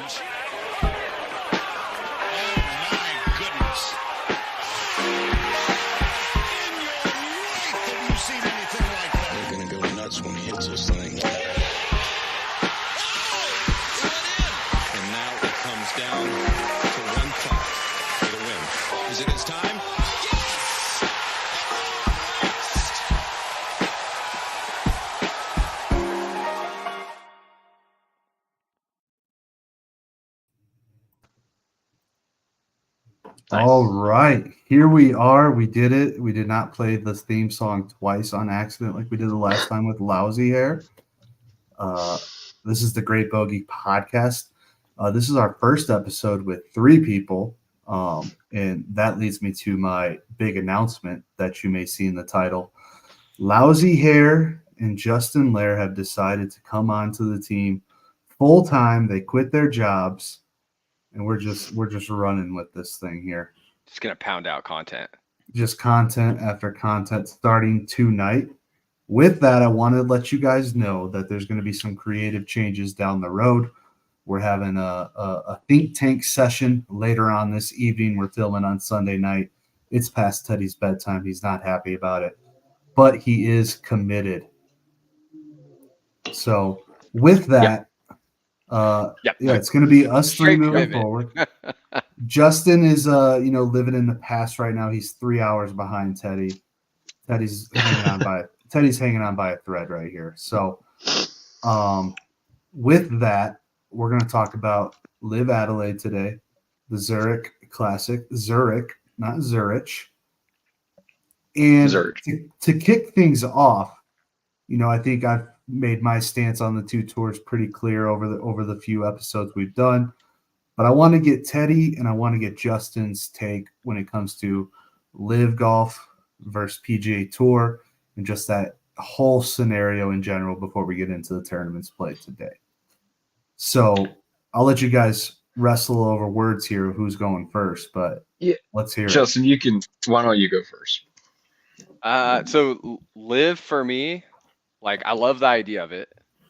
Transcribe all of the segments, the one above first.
When he hits this thing. And now it comes down to one putt for the win. Is it his time? Nice. All right, here we are. We did it. We did not play this theme song twice on accident like we did the last time with Lousy Hair. This is the Great Bogey Podcast. This is our first episode with 3 people, and that leads me to my big announcement that you may see in the title. Lousy Hair and Justin Lair have decided to come onto the team full time. They quit their jobs. And we're just running with this thing here. Just gonna pound out content. Just content after content starting tonight. With that, I wanted to let you guys know that there's going to be some creative changes down the road. We're having a think tank session later on this evening. We're filming on Sunday night. It's past Teddy's bedtime. He's not happy about it, but he is committed. So with that, it's going to be us 3 moving forward. Justin is, living in the past right now. He's 3 hours behind Teddy. Teddy's hanging on by a thread right here. So, with that, we're going to talk about Live Adelaide today, the Zurich Classic, Zurich, not Zurich. And to kick things off, I think I've made my stance on the 2 tours pretty clear over the few episodes we've done. But I want to get Teddy and I want to get Justin's take when it comes to Live Golf versus PGA Tour and just that whole scenario in general before we get into the tournaments played today. So I'll let you guys wrestle over words here of who's going first, but let's hear Justin, why don't you go first? So Live for me, I love the idea of it.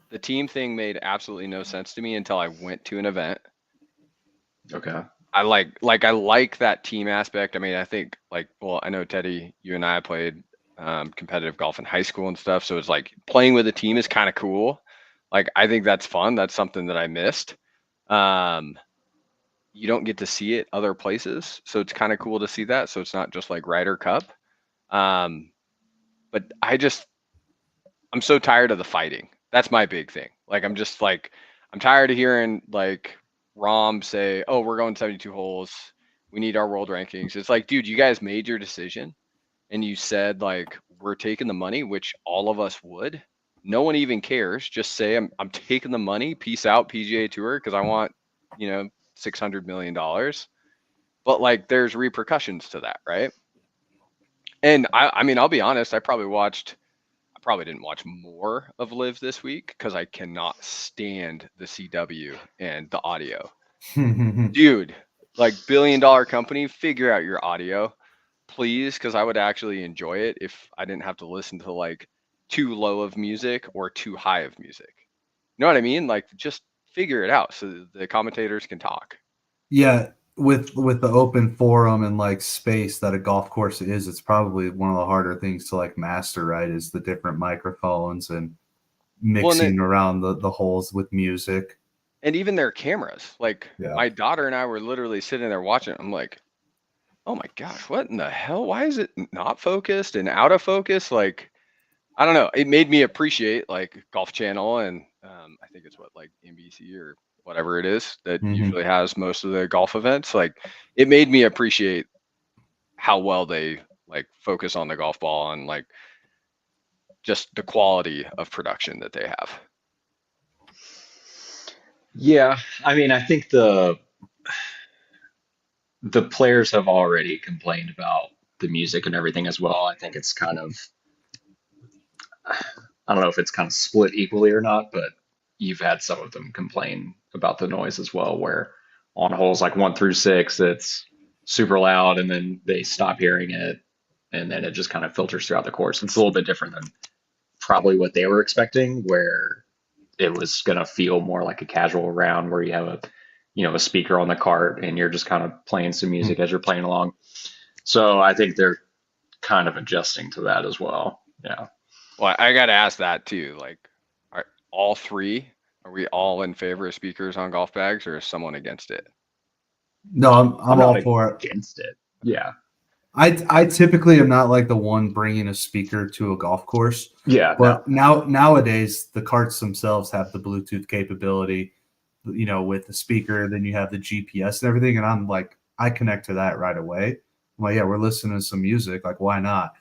The team thing made absolutely no sense to me until I went to an event. Okay. I like that team aspect. I mean, I think I know Teddy, you and I played competitive golf in high school and stuff. So it's playing with a team is kind of cool. I think that's fun. That's something that I missed. You don't get to see it other places. So it's kind of cool to see that. So it's not just like Ryder Cup. But I'm so tired of the fighting. That's my big thing. I'm tired of hearing Rom say, "Oh, we're going 72 holes. We need our world rankings." It's dude, you guys made your decision and you said we're taking the money, which all of us would. No one even cares. Just say I'm taking the money. Peace out, PGA Tour, because I want, $600 million. But there's repercussions to that, right? And I mean, I'll be honest, I probably didn't watch more of Live this week because I cannot stand the CW and the audio. Dude, $1 billion company, figure out your audio, please, because I would actually enjoy it if I didn't have to listen to too low of music or too high of music. You know what I mean? Just figure it out so the commentators can talk. Yeah. With the open forum and space that a golf course is, it's probably one of the harder things to master, right? Is the different microphones and mixing around the holes with music. And even their cameras. My daughter and I were literally sitting there watching it. I'm like, oh my gosh, what in the hell? Why is it not focused and out of focus? I don't know. It made me appreciate Golf Channel and I think it's NBC or whatever it is that usually has most of the golf events. It made me appreciate how well they focus on the golf ball and just the quality of production that they have. Yeah, I mean, I think the players have already complained about the music and everything as well. I think it's kind of, I don't know if it's kind of split equally or not, but you've had some of them complain about the noise as well, where on holes 1 through 6, it's super loud and then they stop hearing it and then it just kind of filters throughout the course. It's a little bit different than probably what they were expecting, where it was going to feel more like a casual round where you have a a speaker on the cart and you're just kind of playing some music as you're playing along. So I think they're kind of adjusting to that as well. Yeah. Well, I got to ask that too. Like, are all three, are we all in favor of speakers on golf bags, or is someone against it? No, I'm not all for it. against it. Yeah. I typically am not like the one bringing a speaker to a golf course. Yeah. But nowadays the carts themselves have the Bluetooth capability, with the speaker. Then you have the GPS and everything, and I'm like, I connect to that right away. I'm like, yeah, we're listening to some music. Like, why not?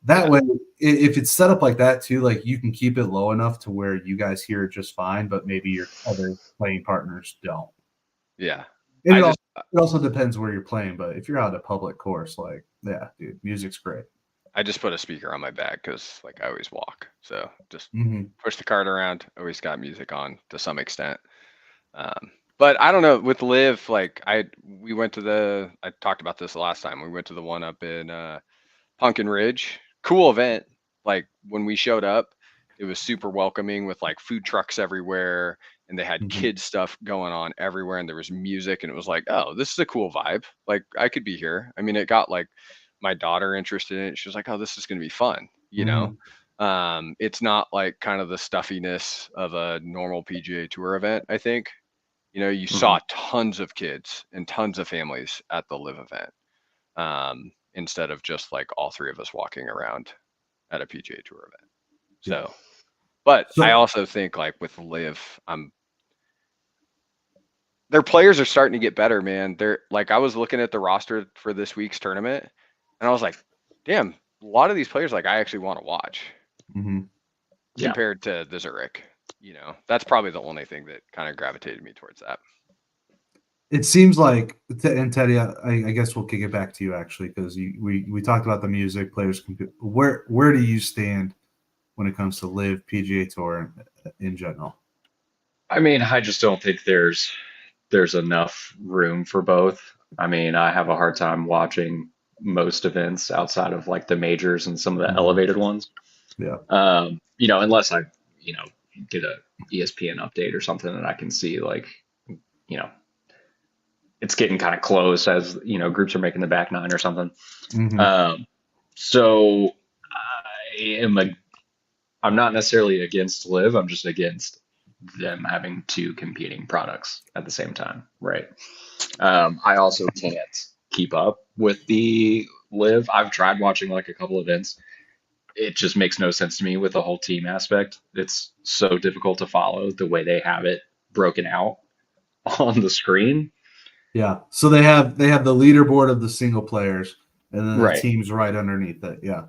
That way, if it's set up like that too, like you can keep it low enough to where you guys hear it just fine, but maybe your other playing partners don't. Yeah. And it also depends where you're playing, but if you're out at a public course, like, yeah, dude, music's great. I just put a speaker on my bag because, like, I always walk, so just Mm-hmm. push the cart around. Always got music on to some extent. But I don't know, with Live, like I talked about this last time. We went to the one up in Pumpkin Ridge. Cool event. Like when we showed up, it was super welcoming with like food trucks everywhere, and they had kid stuff going on everywhere, and there was music, and it was like, oh, this is a cool vibe. Like I could be here. I mean, it got like my daughter interested in it. She was like, oh, this is gonna be fun, you know. It's not like kind of the stuffiness of a normal PGA Tour event, I think. You saw tons of kids and tons of families at the Live event, instead of just like all three of us walking around at a PGA Tour event. So, but I also think like with Live, their players are starting to get better, man. They're like, I was looking at the roster for this week's tournament, and I was like, damn, a lot of these players, like I actually want to watch compared to the Zurich. That's probably the only thing that kind of gravitated me towards that. It seems like, and Teddy, I guess we'll kick it back to you actually, because we talked about the music players. Where do you stand when it comes to Live, PGA Tour in general? I mean, I just don't think there's enough room for both. I mean, I have a hard time watching most events outside of like the majors and some of the elevated ones. Yeah. Unless I, get a ESPN update or something that I can see like, it's getting kind of close as, groups are making the back nine or something. So I'm not necessarily against Live. I'm just against them having two competing products at the same time. Right. I also can't keep up with the Live. I've tried watching like a couple events. It just makes no sense to me with the whole team aspect. It's so difficult to follow the way they have it broken out on the screen. Yeah. So they have the leaderboard of the single players, and then the team's right underneath it. Yeah.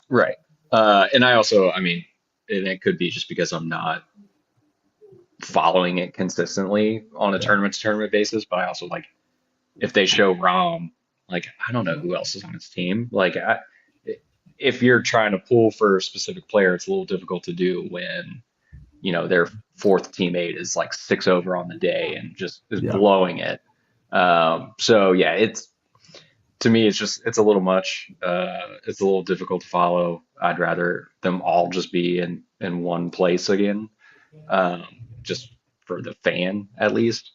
Right. And I also, I mean, and it could be just because I'm not following it consistently on a tournament to tournament basis, but I also like if they show Rom, like I don't know who else is on his team. Like if you're trying to pull for a specific player, it's a little difficult to do when their fourth teammate is like 6 over on the day and just is blowing it. So yeah, to me, it's a little much. It's a little difficult to follow. I'd rather them all just be in one place again, just for the fan at least.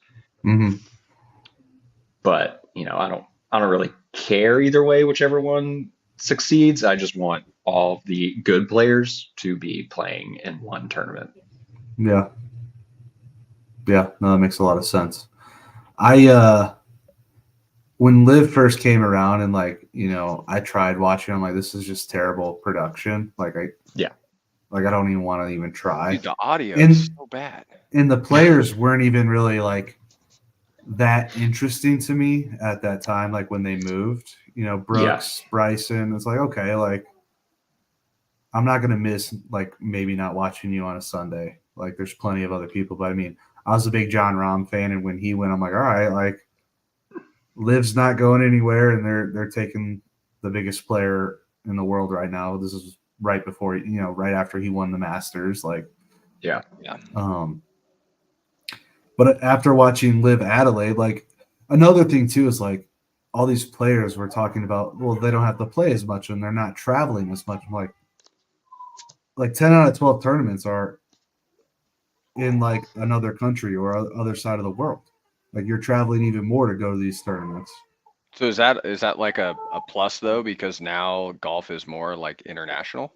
But I don't really care either way, whichever one succeeds. I just want all the good players to be playing in one tournament. Yeah. No, that makes a lot of sense. When Liv first came around and I tried watching, I'm like, this is just terrible production. I don't even want to even try. Dude, the audio is so bad. And the players weren't even really that interesting to me at that time. Like when they moved, Brooks, Bryson, it's like, okay, I'm not going to miss maybe not watching you on a Sunday. There's plenty of other people, but I mean, I was a big John Rahm fan. And when he went, I'm like, all right, Liv's not going anywhere, and they're taking the biggest player in the world right now. This is right before, right after he won the Masters. But after watching Live Adelaide, another thing too is all these players we're talking about, well, they don't have to play as much and they're not traveling as much. I'm like 10 out of 12 tournaments are in another country or other side of the world. Like you're traveling even more to go to these tournaments. So is that like a plus though, because now golf is more like international?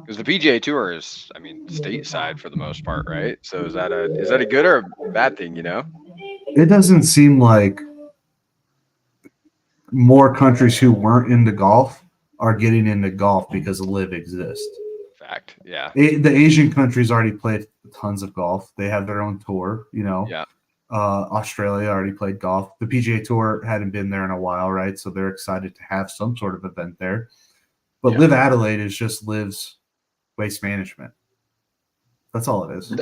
Because the PGA Tour is, I mean, stateside for the most part, right? So is that a good or a bad thing, you know? It doesn't seem like more countries who weren't into golf are getting into golf because LIV exists. Fact. Yeah. The Asian countries already played tons of golf. They have their own tour, you know. Yeah. Australia already played golf. The PGA Tour hadn't been there in a while, right? So they're excited to have some sort of event there. But Yeah. LIV Adelaide is just LIV's waste management. That's all it is.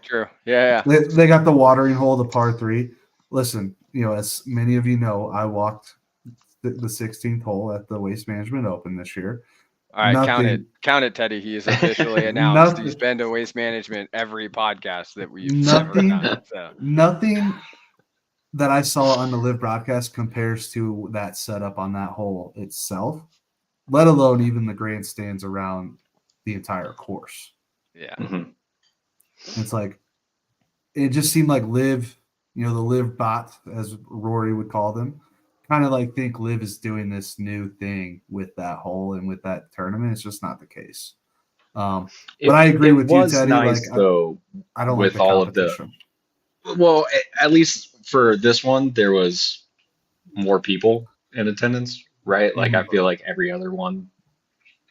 True. Yeah. They got the watering hole, the par 3. Listen, you know, as many of you know, I walked the 16th hole at the Waste Management Open this year. All right, count it, Teddy. He is officially announced he's been to Waste Management every podcast that we've ever done. So. Nothing that I saw on the LIV broadcast compares to that setup on that hole itself, let alone even the grandstands around the entire course. Yeah. Mm-hmm. It's like, it just seemed like LIV, you know, the LIV bot, as Rory would call them, kind of like think LIV is doing this new thing with that hole and with that tournament. It's just not the case. But I agree with you, Teddy. Nice, like, though, I don't with like the all of the. competition. Well, at least for this one, there was more people in attendance, right? Like, I feel like every other one,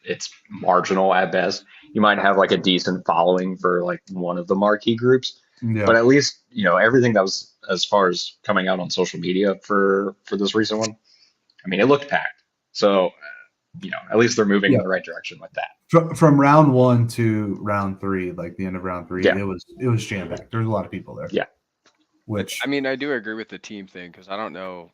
it's marginal at best. You might have like a decent following for like one of the marquee groups, but at least, you know, everything that was as far as coming out on social media for this recent one, I mean, it looked packed. So, you know, at least they're moving in the right direction with that. From round 1 to round 3, like the end of round 3, Yeah. it was jam packed. There's a lot of people there. Yeah. Which, I mean, I do agree with the team thing, because I don't know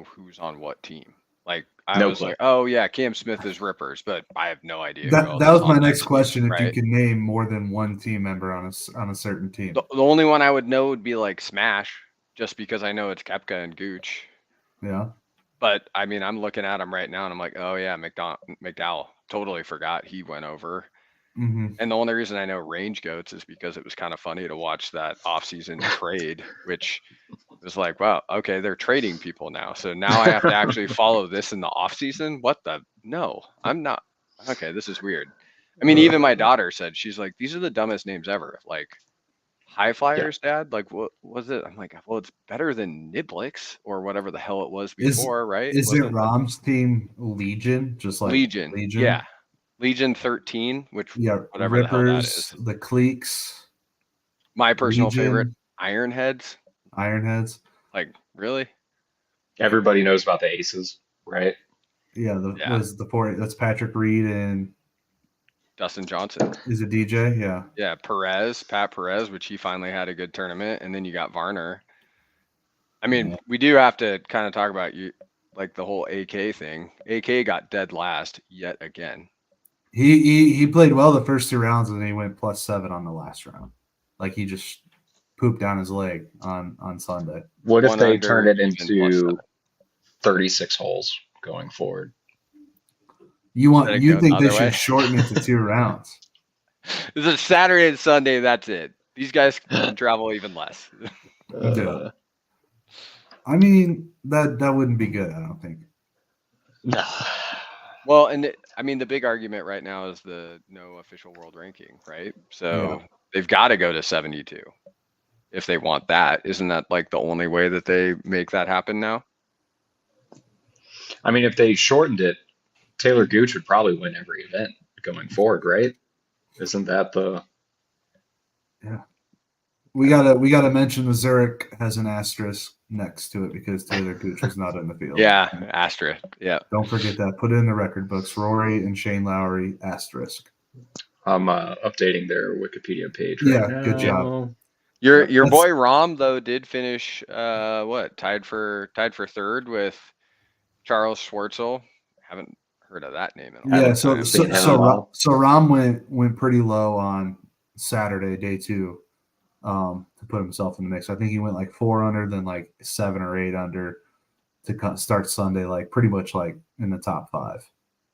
who's on what team. Like, I No was clue. like, oh yeah, Cam Smith is Rippers, but I have no idea. that who else was is my on next that question. team, If right? you can name more than one team member on a certain team. The only one I would know would be like Smash, just because I know it's Kepka and Gooch. Yeah. But I mean, I'm looking at him right now, and I'm like, oh yeah, McDowell. Totally forgot he went over. Mm-hmm. And the only reason I know Range Goats is because it was kind of funny to watch that off-season trade, which was like, wow, okay, they're trading people now. So now I have to actually follow this in the off-season? What the? No, I'm not. Okay, this is weird. I mean, even my daughter said, she's like, these are the dumbest names ever. Like, High Flyers, Dad? Like, what was it? I'm like, well, it's better than Niblix or whatever the hell it was before, right? Is it Rom's team Legion? Just like Legion? Yeah. Legion 13, which whatever Rippers, the hell that is. The Cliques. My personal favorite, Legion, Ironheads. Ironheads. Like, really? Everybody knows about the Aces, right? Yeah, was the 4. That's Patrick Reed and Dustin Johnson. Is it DJ? Yeah. Yeah, Pat Perez, which he finally had a good tournament, and then you got Varner. I mean, we do have to kind of talk about like the whole AK thing. AK got dead last yet again. He played well the first 2 rounds, and then he went +7 on the last round. Like he just pooped down his leg on Sunday. What if they turn it into 36 holes going forward? You think they should shorten it to 2 rounds? This is Saturday and Sunday. That's it. These guys can travel even less. I mean, that wouldn't be good, I don't think. No. Well, and I mean, the big argument right now is the no official world ranking, right? So they've got to go to 72 if they want that. Isn't that like the only way that they make that happen now? I mean, if they shortened it, Taylor Gooch would probably win every event going forward, right? Isn't that the? Yeah. We gotta mention the Zurich has an asterisk next to it because Taylor Gooch was not in the field. Yeah, asterisk. Yeah. Don't forget that. Put it in the record books. Rory and Shane Lowry, asterisk. I'm updating their Wikipedia page right now. Good job. Your boy Rom though did finish tied for 3rd with Charles Schwartzel. Haven't heard of that name in a long time. So Rom went pretty low on Saturday, day 2. To put himself in the mix. I think he went like 4 under, then like 7 or 8 under to start Sunday, like pretty much like in the top 5.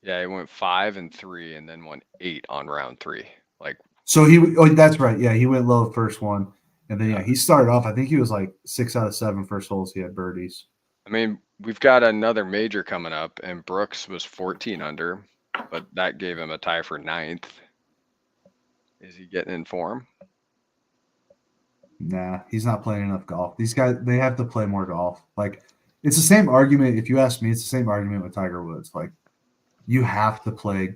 Yeah, he went 5 and 3, and then went 8 on round 3. Like, so that's right. Yeah, he went low first one, And then he started off. I think he was like 6 out of 7 first holes. He had birdies. I mean, we've got another major coming up, and Brooks was 14 under, but that gave him a tie for 9th. Is he getting in form? Nah, he's not playing enough golf. These guys, they have to play more golf. Like, it's the same argument. If you ask me, it's the same argument with Tiger Woods. Like, you have to play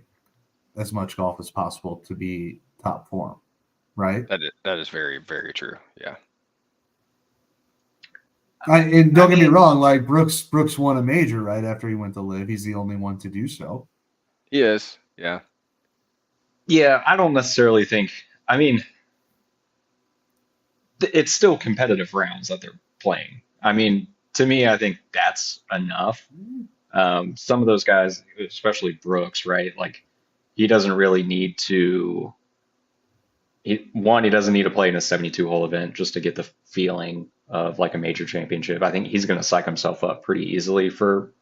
as much golf as possible to be top form, right? That is very, very true. Yeah. And don't get me wrong, like Brooks won a major right after he went to live. He's the only one to do so. He is. Yeah. Yeah, I don't necessarily think. I mean, it's still competitive rounds that they're playing. I mean, to me, I think that's enough. Some of those guys, especially Brooks, right? Like, he doesn't really need to. He doesn't need to play in a 72-hole event just to get the feeling of like a major championship. I think he's going to psych himself up pretty easily for,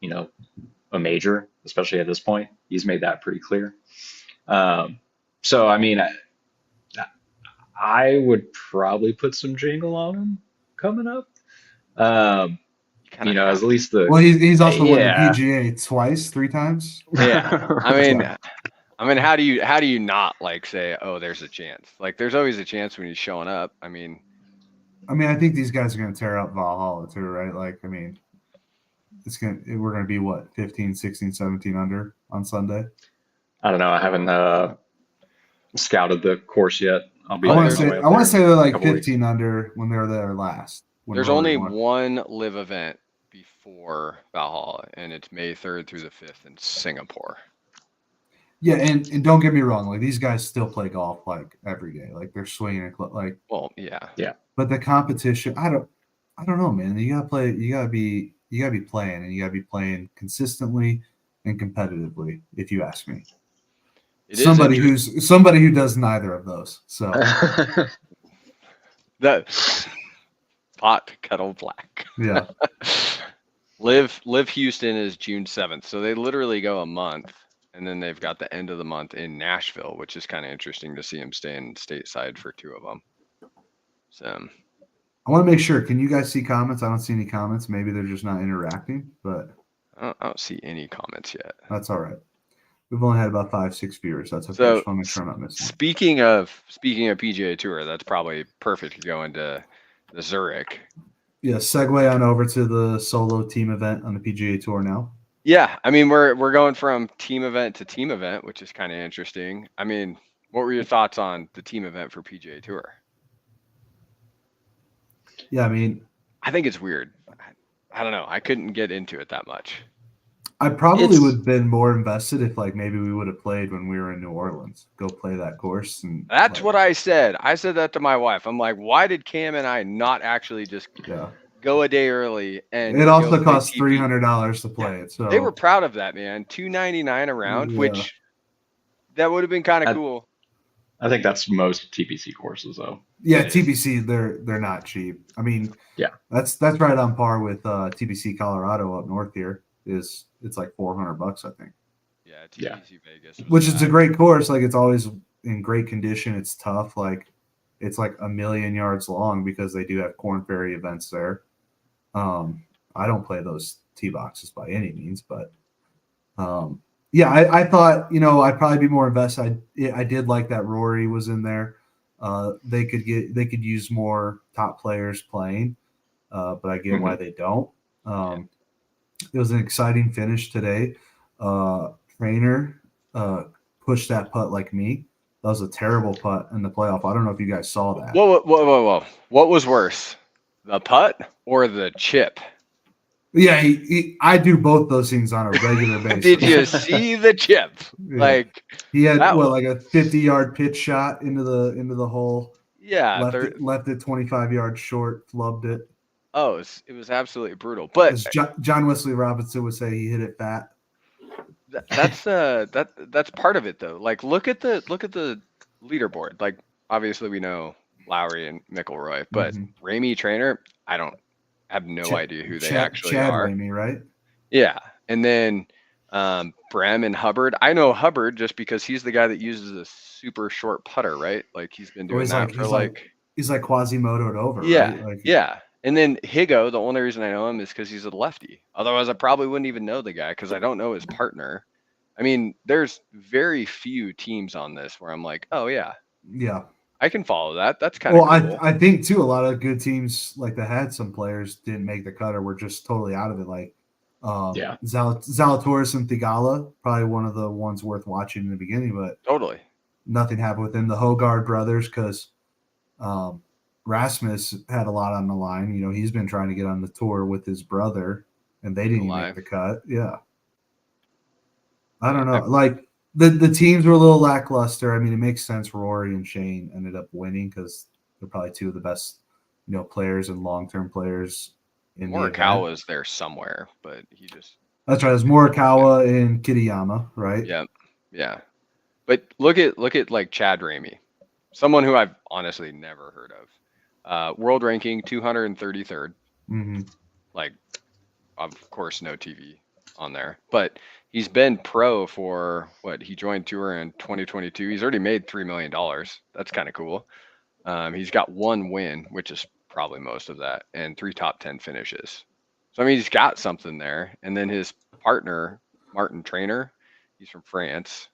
a major, especially at this point. He's made that pretty clear. So, I mean, I would probably put some jingle on him coming up. As at least the. Well, he's also won the PGA twice, 3 times. Yeah. I mean, how do you not like say, oh, there's a chance? Like, there's always a chance when he's showing up. I mean, I think these guys are going to tear up Valhalla too, right? Like, I mean, we're going to be what, 15, 16, 17 under on Sunday? I don't know. I haven't scouted the course yet. I want to say they're like 15 under when they were there last. There's only one live event before Valhalla, and it's May 3rd through the 5th in Singapore. Yeah, and don't get me wrong, like these guys still play golf like every day, like they're swinging like. Well, yeah. But the competition, I don't know, man. You gotta be playing, and you gotta be playing consistently and competitively. If you ask me, somebody who does neither of those. So that pot kettle black. Yeah. Live Houston is June 7th, so they literally go a month. And then they've got the end of the month in Nashville, which is kind of interesting to see him staying stateside for 2 of them. So I want to make sure. Can you guys see comments? I don't see any comments. Maybe they're just not interacting, but I don't see any comments yet. That's all right. We've only had about 5-6 viewers. That's okay. So, just want to make sure I'm not missing. Speaking of PGA Tour, that's probably perfect to go into the Zurich. Yeah, segue on over to the solo team event on the PGA Tour now. Yeah, I mean, we're going from team event to team event, which is kind of interesting. I mean, what were your thoughts on the team event for PGA Tour? Yeah, I mean, I think it's weird. I don't know. I couldn't get into it that much. I probably would have been more invested if, like, maybe we would have played when we were in New Orleans. Go play that course. And that's what I said. I said that to my wife. I'm like, why did Cam and I not actually just go a day early? And it also cost $300 to play it. So they were proud of that, man. $299 a round, which that would have been kind of cool. I think that's most TPC courses, though. Yeah, TPC they're not cheap. I mean, that's right on par with TPC Colorado up north here. It's like $400, I think. Yeah, TPC Vegas, which is a great course. Like, it's always in great condition. It's tough. Like, it's like 1,000,000 yards long because they do have Corn Ferry events there. I don't play those tee boxes by any means, but I thought, I'd probably be more invested. I did like that Rory was in there. They could use more top players playing, but I get why they don't. It was an exciting finish today. Trainer pushed that putt like me. That was a terrible putt in the playoff. I don't know if you guys saw that. Whoa. What was worse, the putt or the chip? Yeah, I do both those things on a regular basis. Did you see the chip? Yeah. Like, he had like a 50-yard pitch shot into the hole. Yeah, left it 25 yards short, flubbed it. Oh, it was absolutely brutal. But as John Wesley Robinson would say, he hit it fat. That's part of it though. Like, look at the leaderboard. Like, obviously we know Lowry and McIlroy, but Ramey Trainer, I have no idea who they actually are. Ramey, right? Yeah, and then Brem and Hubbard. I know Hubbard just because he's the guy that uses a super short putter, right? Like, he's been doing that for like he's like Quasimodo'd over, Yeah, right? Like, yeah. And then Higo, the only reason I know him is because he's a lefty. Otherwise, I probably wouldn't even know the guy because I don't know his partner. I mean, there's very few teams on this where I'm like, oh yeah, yeah. I can follow that. That's kind of Well, cool. I think too, a lot of good teams like that had some players didn't make the cut or were just totally out of it. Like Yeah. Zalatoris and Thigala, probably one of the ones worth watching in the beginning, but Totally. nothing happened with them. The Hogard brothers, because Rasmus had a lot on the line. You know, he's been trying to get on the tour with his brother, and they didn't even make Alive. the cut. Yeah. I don't Yeah, know. Like the teams were a little lackluster. I mean, it makes sense. Rory and Shane ended up winning because they're probably two of the best, you know, players and long-term players in the event. Morikawa was there somewhere, but he just. That's right. There's Morikawa and Kitayama, right? Yeah, yeah. But look at like Chad Ramey, someone who I've honestly never heard of. World ranking 233rd. Mm-hmm. Like, of course, no TV on there, but he's been pro for what? He joined tour in 2022. He's already made $3 million. That's kind of cool. He's got one win, which is probably most of that, and 3 top 10 finishes. So I mean, he's got something there. And then his partner, Martin Trainer, he's from France,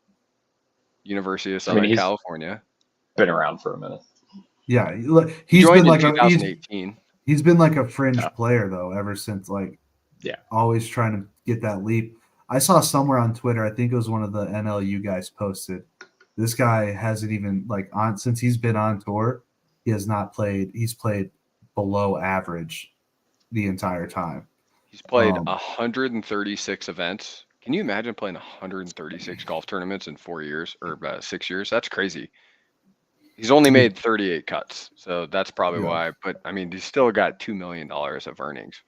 University of Southern California. Been around for a minute. Yeah, he's joined been like in 2018. He's been like a fringe player though ever since. Like, yeah, always trying to get that leap. I saw somewhere on Twitter, I think it was one of the NLU guys posted, this guy hasn't even since he's been on tour, he has not played. He's played below average the entire time. He's played 136 events. Can you imagine playing 136 golf tournaments in 4 years or 6 years? That's crazy. He's only made 38 cuts, so that's probably why. But I mean, he's still got $2 million of earnings.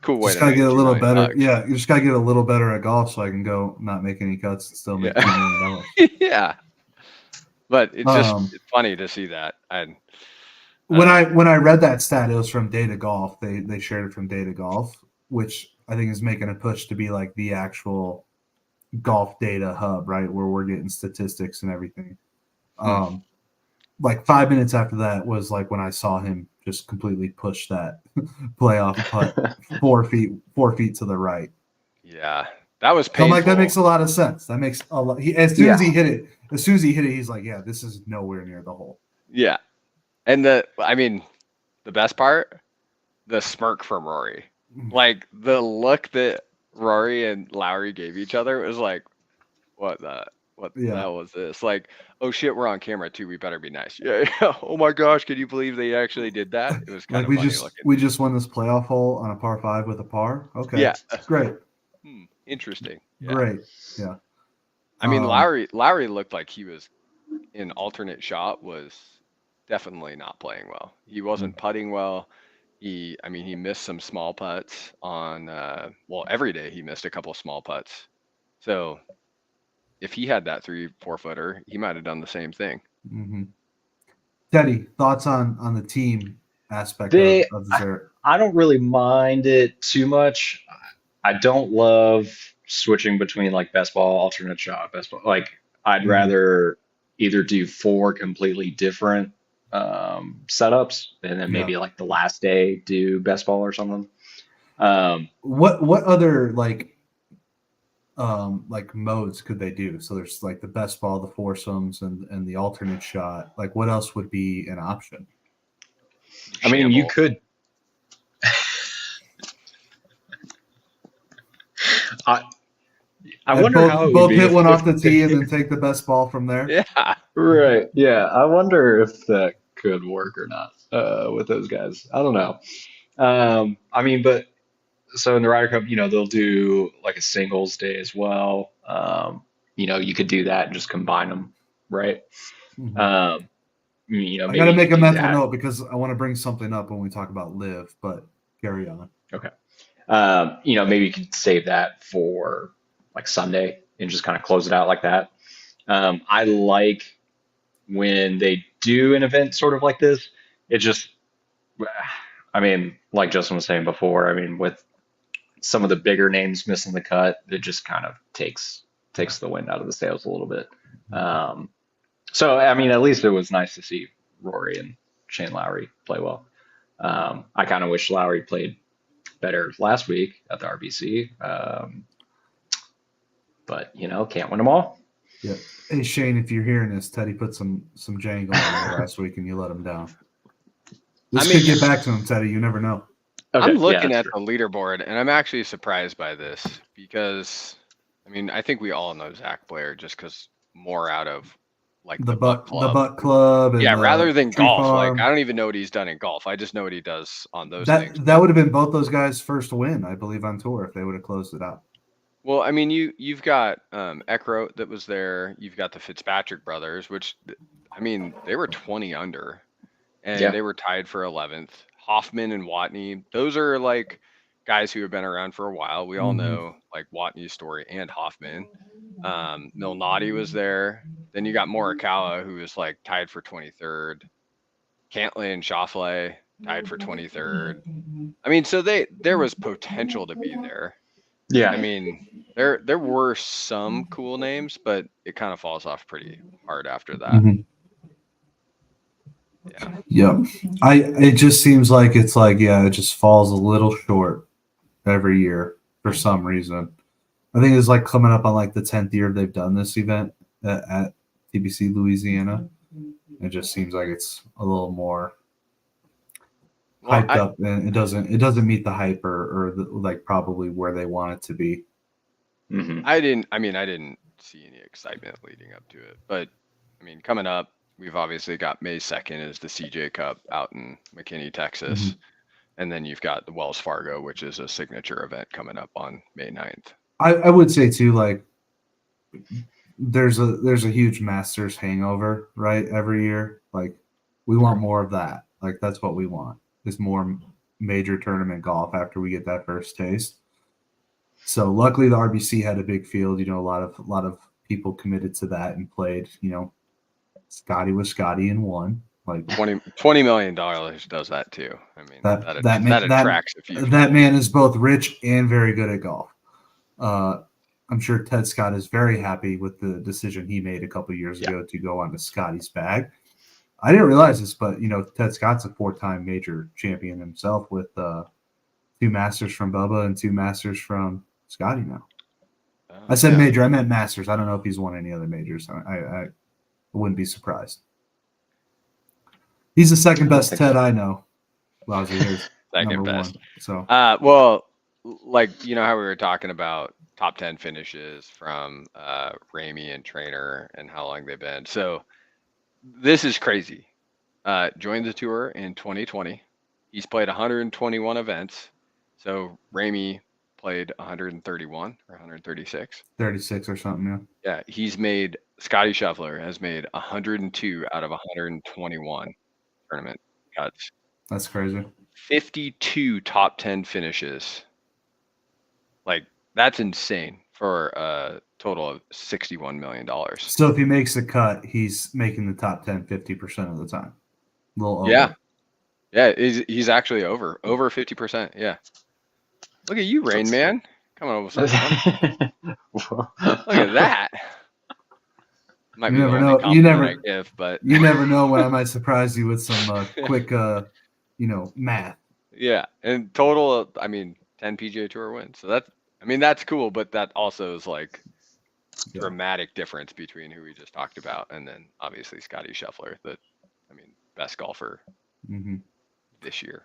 Cool way just gotta to get a little better. bucks. Yeah, you just gotta get a little better at golf so I can go not make any cuts and still make $2 million. Yeah, but it's just it's funny to see that. When I read that stat, it was from Data Golf. They shared it from Data Golf, which I think is making a push to be like the actual golf data hub, right, where we're getting statistics and everything. Like 5 minutes after that was like when I saw him just completely push that playoff putt 4 feet to the right. Yeah, that was painful. I'm like, that makes a lot of sense. That makes a lot. As soon as he hit it, he's like, yeah, this is nowhere near the hole. Yeah, and the best part, the smirk from Rory, like the look that Rory and Lowry gave each other, it was like, what the hell was this? Like, oh shit, we're on camera too. We better be nice. Yeah. Oh my gosh, can you believe they actually did that? It was kind of funny looking. We just won this playoff hole on a par 5 with a par. Okay. Yeah. Great. Interesting. Yeah. Great. Yeah. I mean, Lowry looked like he was in alternate shot, was definitely not playing well. He wasn't putting well. He missed some small putts on every day he missed a couple small putts. So if he had that 3-4 footer, he might have done the same thing. Mm-hmm. Teddy, thoughts on the team aspect of Zurich? I don't really mind it too much. I don't love switching between like best ball, alternate shot, best ball. Like I'd rather either do 4 completely different setups and then maybe like the last day do best ball or something. What other like modes could they do? So there's like the best ball, the foursomes, and the alternate shot. Like what else would be an option? I mean, you could. I wonder how it would both be hit one off the tee and then take the best ball from there. Yeah. Right. Yeah. I wonder if that could work or not with those guys. I don't know. I mean, but so in the Ryder Cup, they'll do like a singles day as well. You could do that and just combine them, right? Mm-hmm. I got to make a mental note because I want to bring something up when we talk about live, but carry on. Okay. Maybe you could save that for like Sunday and just kind of close it out like that. I like when they do an event sort of like this. It just, like Justin was saying before, with some of the bigger names missing the cut, it just kind of takes the wind out of the sails a little bit. So, I mean, at least it was nice to see Rory and Shane Lowry play well. I kind of wish Lowry played better last week at the RBC, but can't win them all. Yeah. Hey Shane, if you're hearing this, Teddy put some jangle on you last week and you let him down. This I mean, could get back to him, Teddy. You never know. Okay, I'm yeah, looking that's at true. the leaderboard, and I'm actually surprised by this because, I mean, I think we all know Zach Blair just because more out of like the Buck The Club. Buck Club and Yeah, rather the than Tree golf. Like, Farm. I don't even know what he's done in golf. I just know what he does on those That things. that would have been both those guys' first win, I believe, on tour if they would have closed it out. Well, I mean, you've got Eckroat that was there. You've got the Fitzpatrick brothers, which, I mean, they were 20 under, and Yeah. they were tied for 11th. Hoffman and Watney, those are like guys who have been around for a while. We all know like Watney's story and Hoffman. Milnati was there. Then you got Morikawa, who was like tied for 23rd. Cantlay and Schauffele tied for 23rd. I mean, so there was potential to be there. Yeah. I mean, there were some cool names, but it kind of falls off pretty hard after that. Mm-hmm. Yeah. Yep. It just seems like it just falls a little short every year for some reason. I think it's like coming up on like the 10th year they've done this event at TBC Louisiana. It just seems like it's a little more hyped up, and it doesn't meet the hype or like probably where they want it to be. Mm-hmm. I didn't see any excitement leading up to it, but I mean, coming up, we've obviously got May 2nd is the CJ Cup out in McKinney, Texas. Mm-hmm. And then you've got the Wells Fargo, which is a signature event coming up on May 9th. I would say too, like there's a huge Masters hangover, right? Every year. Like we want more of that. Like that's what we want. Is more major tournament golf after we get that first taste. So luckily the RBC had a big field, a lot of people committed to that and played, Scotty was Scotty and won. Like $20 million does that too. I mean, that attracts a few. That man is both rich and very good at golf. I'm sure Ted Scott is very happy with the decision he made a couple years ago to go on to Scotty's bag. I didn't realize this, but Ted Scott's a 4-time major champion himself with 2 Masters from Bubba and 2 Masters from Scotty now. I said major, I meant Masters. I don't know if he's won any other majors. I wouldn't be surprised. He's the second best Ted I know. Lousy is second best. 1. So well, like how we were talking about top 10 finishes from Ramey and Trainer and how long they've been. So this is crazy. Joined the tour in 2020. He's played 121 events. So Ramey played 131 or 136. 36 or something, yeah. Yeah, Scotty Scheffler has made 102 out of 121 tournament cuts. That's crazy. 52 top 10 finishes. Like, that's insane for a total of $61 million. So if he makes the cut, he's making the top 10 50% of the time. A little over. Yeah. Yeah, he's actually over 50%. Yeah. Look at you, Rain Man. Come on, Look at that. Might You be never the only know. You never I give, but you never know when I might surprise you with some quick, math. Yeah, and total, 10 PGA Tour wins. So that's cool, but that also is like dramatic difference between who we just talked about and then obviously Scotty Scheffler, best golfer this year.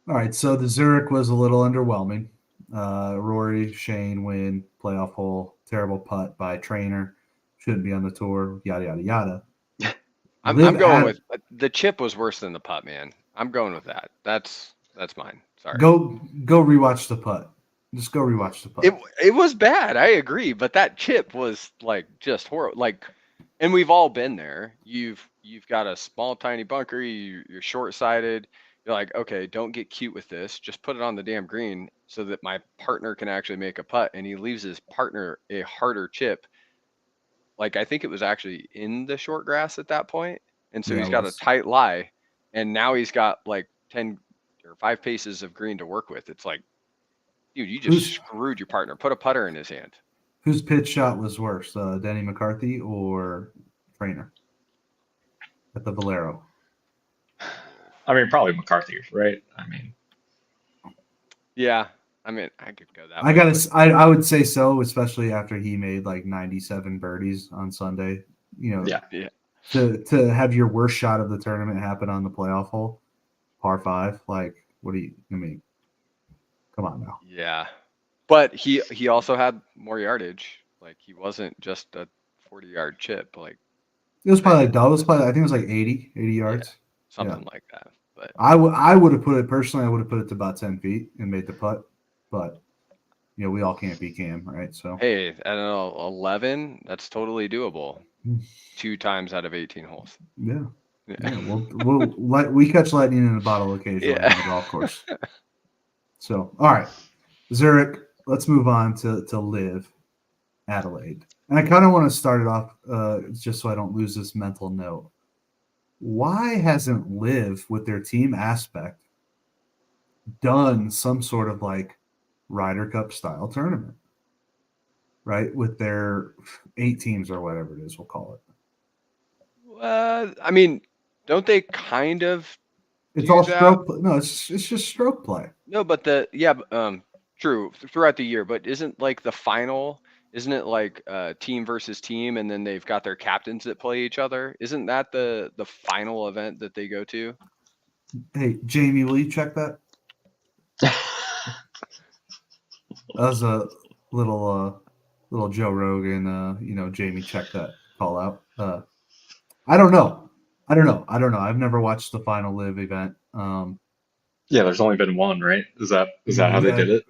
All right, so the Zurich was a little underwhelming. Rory, Shane win, playoff hole, terrible putt by Trainer, shouldn't be on the tour, yada yada yada. I'm going with the chip was worse than the putt, man. I'm going with that. That's mine. Sorry. Go rewatch the putt. Just go rewatch the putt. It was bad. I agree, but that chip was like just horrible. Like, and we've all been there. You've got a small, tiny bunker. You're short-sighted. You're like, okay, don't get cute with this. Just put it on the damn green so that my partner can actually make a putt. And he leaves his partner a harder chip. Like, I think it was actually in the short grass at that point. And so he's got a tight lie. And now he's got like 10 or 5 paces of green to work with. It's like, dude, you just screwed your partner. Put a putter in his hand. Whose pitch shot was worse, Denny McCarthy or trainer at the Valero? I mean, probably McCarthy, right? I mean, Yeah. I mean, I could go that I way. gotta. I would say so, especially after he made like 97 birdies on Sunday. yeah. Yeah. To have your worst shot of the tournament happen on the playoff hole, par 5. Like, what do you? I mean, come on now. Yeah. But he also had more yardage. Like he wasn't just a 40-yard chip. Like It was probably like double. It was probably, I think it was like 80 yards. something like that. But I would have put it personally. I would have put it to about 10 feet and made the putt. But we all can't be Cam, right? So hey, I don't know, 11, that's totally doable. 2 times out of 18 holes. yeah. Yeah. We catch lightning in a bottle occasionally on the golf course. So all right, Zurich. Let's move on to Live Adelaide, and I kind of want to start it off just so I don't lose this mental note. Why hasn't Live with their team aspect done some sort of like Ryder Cup style tournament, right? With their 8 teams or whatever it is, we'll call it. I mean, don't they kind of It's do all that? stroke. No, it's just stroke play. No, but true throughout the year, but isn't like the final, isn't it like team versus team, and then they've got their captains that play each other? Isn't that the final event that they go to? Hey, Jamie, will you check that? That was a little Joe Rogan. Jamie, check that call out. I don't know. I've never watched the final Live event. Yeah, there's only been one, right? Is that how they did it?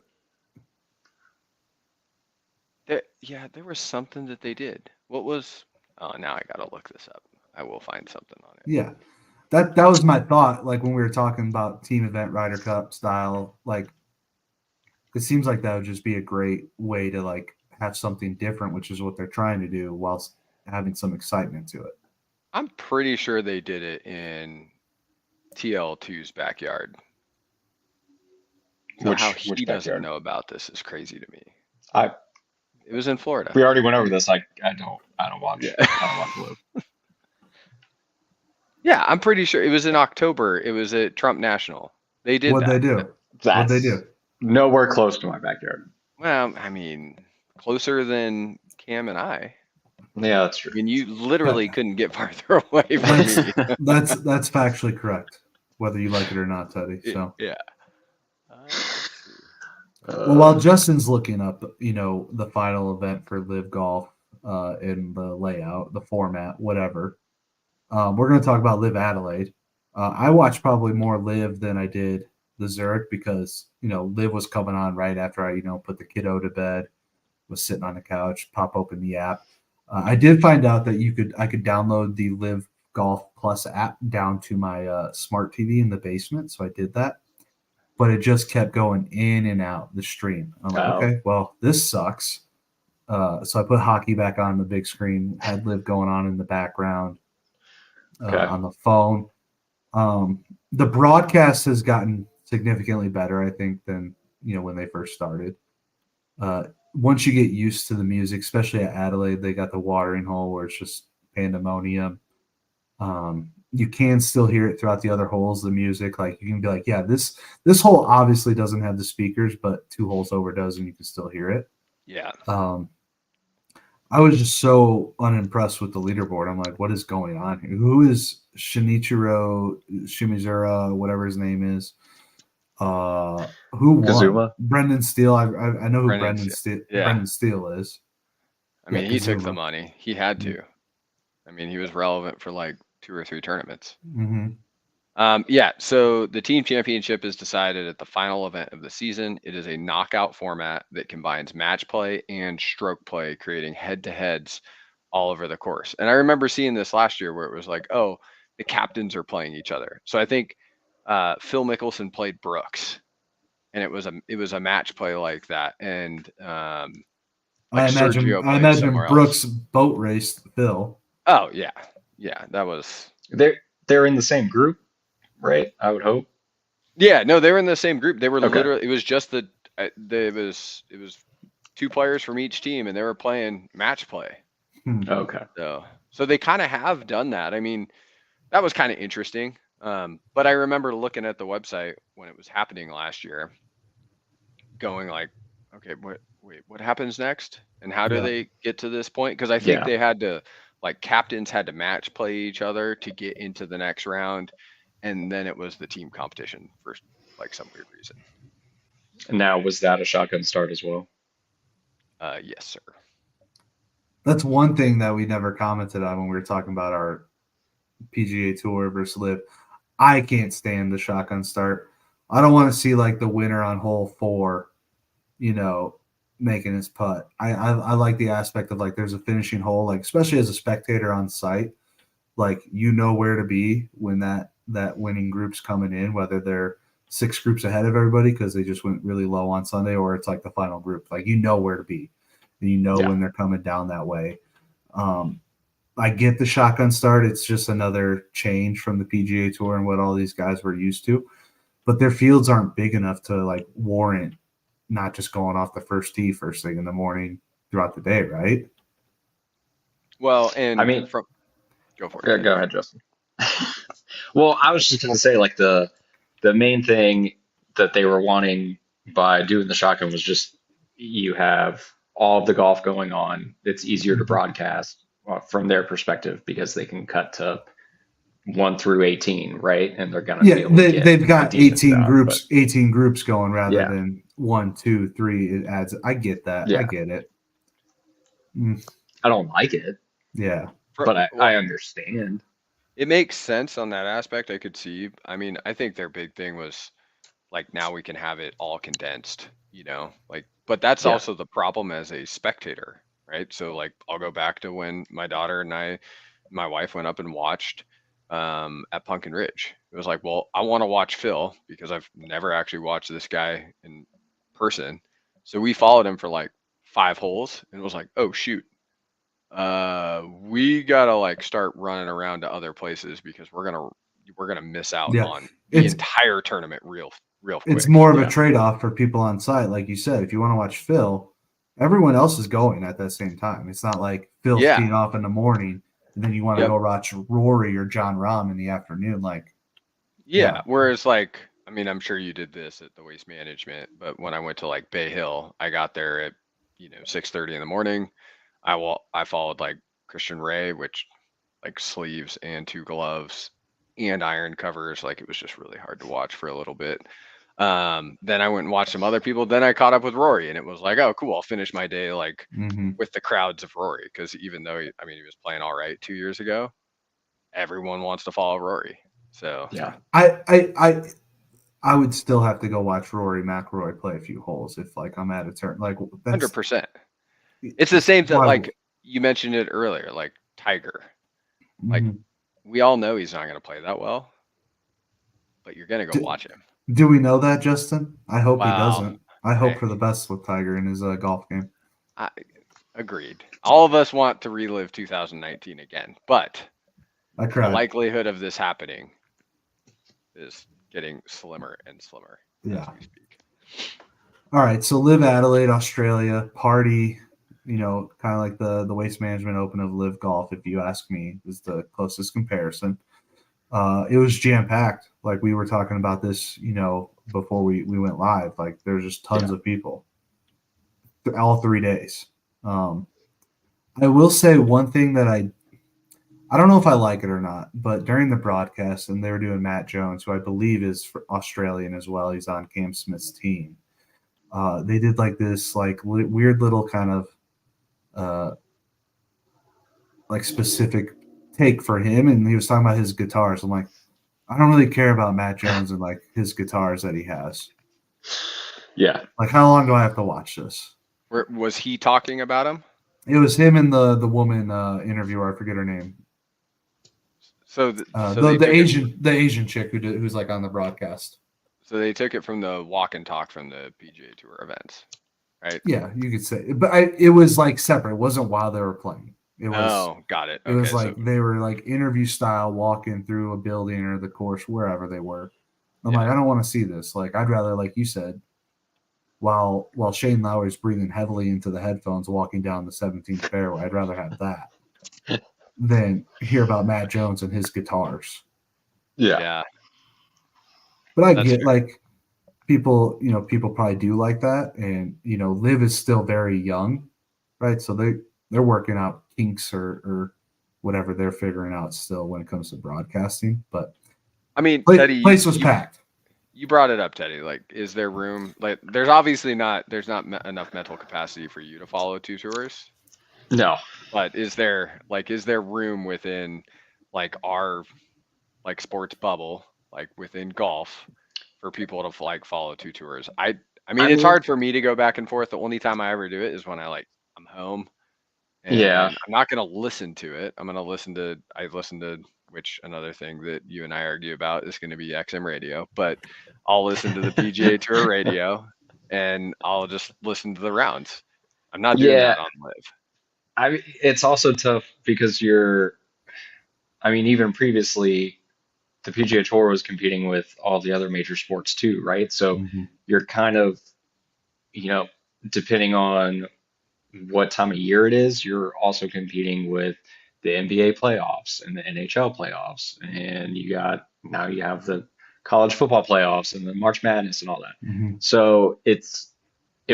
There was something that they did. What was? Oh, now I gotta look this up. I will find something on it. Yeah, that was my thought. Like when we were talking about team event Ryder Cup style, like it seems like that would just be a great way to like have something different, which is what they're trying to do, whilst having some excitement to it. I'm pretty sure they did it in TL2's backyard. So how he doesn't know about this is crazy to me. It was in Florida. We already went over this. I don't watch. Yeah. I don't watch Live. Yeah, I'm pretty sure it was in October. It was at Trump National. They did What'd that. they do? What'd they do? Nowhere close to my backyard. Well, I mean, closer than Cam and I. Yeah, that's true. I mean, you literally couldn't get farther away from me. That's factually correct, whether you like it or not, Teddy. So yeah. Well, while Justin's looking up, the final event for Live Golf in the layout, the format, whatever, we're going to talk about Live Adelaide. I watched probably more Live than I did the Zurich because, Live was coming on right after I, put the kiddo to bed, was sitting on the couch, pop open the app. I did find out that I could download the Live Golf Plus app down to my smart TV in the basement, so I did that. But it just kept going in and out the stream. I'm like, okay, well, this sucks. So I put hockey back on the big screen, had Live going on in the background on the phone. The broadcast has gotten significantly better, I think, than when they first started. Once you get used to the music, especially at Adelaide, they got the watering hole where it's just pandemonium. You can still hear it throughout the other holes, the music. Like you can be like, yeah, this hole obviously doesn't have the speakers, but 2 holes over does, and you can still hear it. Yeah. I was just so unimpressed with the leaderboard. I'm like, what is going on here? Who is Shinichiro Shimizura, whatever his name is? Who won? Kazuma? Brendan Steele. I know who Brendan Steele is. I mean, he took the money. He had to. I mean, he was relevant for like 2 or 3 tournaments. Mm-hmm. So the team championship is decided at the final event of the season. It is a knockout format that combines match play and stroke play, creating head-to-heads all over the course. And I remember seeing this last year where it was like, oh, the captains are playing each other. So I think Phil Mickelson played Brooks, and it was a match play like that. And I imagine Brooks boat raced Phil. Oh yeah, that was. They're in the same group, right? I would hope. Yeah, no, they were in the same group. They were literally. It was just it was 2 players from each team, and they were playing match play. Okay. So they kind of have done that. I mean, that was kind of interesting. But I remember looking at the website when it was happening last year, going like, okay, what happens next? And how do Yeah. they get to this point? Because I think they had to, like, captains had to match play each other to get into the next round. And then it was the team competition for like some weird reason. And now, was that a shotgun start as well? Yes, sir. That's one thing that we never commented on when we were talking about our PGA Tour versus Live. I can't stand the shotgun start. I don't want to see like the winner on hole 4, making his putt. I like the aspect of like there's a finishing hole, like especially as a spectator on site, like where to be when that winning group's coming in, whether they're 6 groups ahead of everybody because they just went really low on Sunday, or it's like the final group, like where to be, and when they're coming down that way. I get the shotgun start. It's just another change from the PGA Tour and what all these guys were used to. But their fields aren't big enough to like warrant not just going off the first tee first thing in the morning throughout the day, right? Well, and I mean, go for it. go ahead, Justin. Well, I was just going to say, like, the main thing that they were wanting by doing the shotgun was just you have all of the golf going on. It's easier to broadcast from their perspective because they can cut to 1 through 18, right? And they're going to be able to get they've got a decent 18 sound, groups, 18 groups going rather Yeah. than 1, 2, 3. It adds. I get that. Yeah. I get it. I don't like it, Yeah. but I understand. It makes sense on that aspect. I could see. I mean, I think their big thing was like now we can have it all condensed, like, but that's Yeah. also the problem as a spectator, right? So like I'll go back to when my daughter and my wife went up and watched at Pumpkin Ridge. It was like, well, I want to watch Phil because I've never actually watched this guy in person. So we followed him for like 5 holes and it was like, oh shoot. We gotta like start running around to other places because we're gonna miss out Yeah. on the entire tournament real quick. It's more of a trade-off for people on site. Like you said, if you want to watch Phil, everyone else is going at that same time. It's not like Phil's teeing off in the morning and then you want to go watch Rory or John Rahm in the afternoon. Like, Whereas like, I mean, I'm sure you did this at the Waste Management, but when I went to like Bay Hill, I got there at 6:30 in the morning. I followed like Christian Ray, which like sleeves and 2 gloves and iron covers. Like it was just really hard to watch for a little bit. Then I went and watched some other people. Then I caught up with Rory and it was like, oh, cool. I'll finish my day like with the crowds of Rory. Cause even though he was playing all right 2 years ago, everyone wants to follow Rory. So yeah, I would still have to go watch Rory McIlroy play a few holes if like I'm at a turn. Like 100%. It's the same thing. Like you mentioned it earlier, like Tiger. Like we all know he's not going to play that well, but you're going to go watch him. Do we know that, Justin? I hope he doesn't. I hope for the best with Tiger in his golf game. Agreed. All of us want to relive 2019 again, but the likelihood of this happening is getting slimmer and slimmer as we speak. All right, so Live Adelaide, Australia, party, kind of like the Waste Management Open of Live Golf, if you ask me, is the closest comparison. It was jam-packed. Like we were talking about this, before we went live. Like there's just tons of people all 3 days. I will say one thing that I don't know if I like it or not, but during the broadcast, and they were doing Matt Jones, who I believe is Australian as well. He's on Cam Smith's team. They did like this like weird little kind of like specific take for him, and he was talking about his guitars. I'm like, I don't really care about Matt Jones and like his guitars that he has. Yeah. Like, how long do I have to watch this? Was he talking about him? It was him and the woman interviewer. I forget her name. So the Asian chick who's like on the broadcast. So they took it from the walk and talk from the PGA Tour events, right? Yeah, you could say, but it was like separate. It wasn't while they were playing. It was, got it. It was like they were like interview style, walking through a building or the course wherever they were. I'm like, I don't want to see this. Like, I'd rather, like you said, while Shane Lowry's breathing heavily into the headphones, walking down the 17th fairway, I'd rather have that. than hear about Matt Jones and his guitars. Yeah. But I That's get fair. like people, people probably do like that, and Liv is still very young, right? So they're working out kinks or whatever they're figuring out still when it comes to broadcasting. But I mean, Teddy, place was packed. You brought it up, Teddy. Like, is there room? Like, there's obviously not enough mental capacity for you to follow 2 tours. No. But is there room within like our like sports bubble, like within golf, for people to like follow 2 tours? I mean, it's hard for me to go back and forth. The only time I ever do it is when I'm home, and Yeah. I'm not gonna listen to it. I listen to which another thing that you and I argue about is going to be XM radio, but I'll listen to the PGA Tour radio and I'll just listen to the rounds. I'm not doing Yeah. that on Live. It's also tough because even previously, the PGA Tour was competing with all the other major sports too, right? So you're kind of, depending on what time of year it is, you're also competing with the NBA playoffs and the NHL playoffs, and now you have the college football playoffs and the March Madness and all that. So it